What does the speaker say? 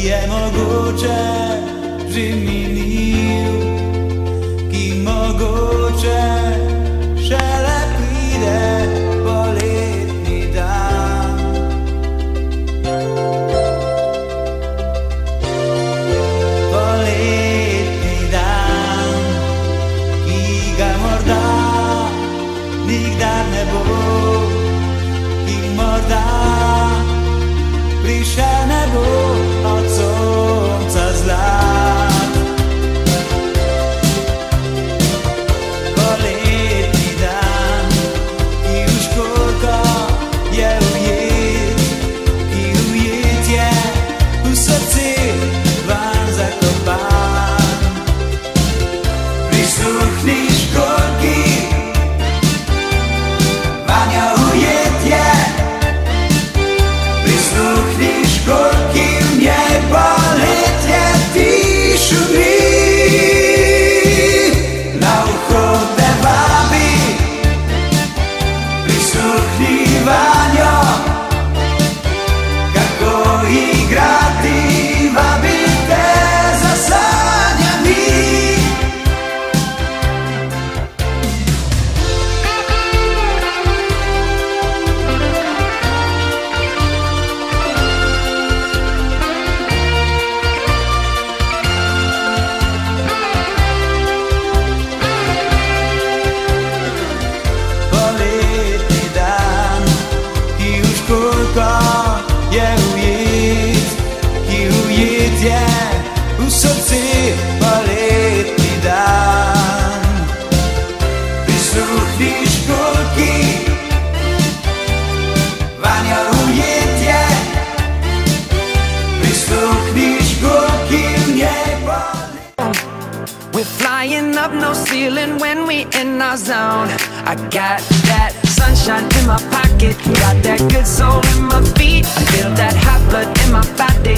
je mogoče že minil, ki mogoče šele pride poletni dan. Poletni dan, ki ga morda nikdar ne bo, ki morda prišel ne bo od sonca zlat. Poletni dan, ki v školjko je ujet, ki ujet je v srce van zakopan. Prisluhni školjki, vanjo ujet je. Prisluhni školjki, v njej poletje ti šumi. Na uho te vabi, prisluhni vanjo, kako igrati, vabi te za sanjami. Poletni dan, ki v školjko je ujet, ki ujet je v srce. Poletni dan, prisluhni školjki, vanjo ujet je. Prisluhni školjki, v njej poletje. We're flying up no ceiling when we in our zone. I got that sunshine in my pocket, got that good soul in my feet. I feel that hot blood in my body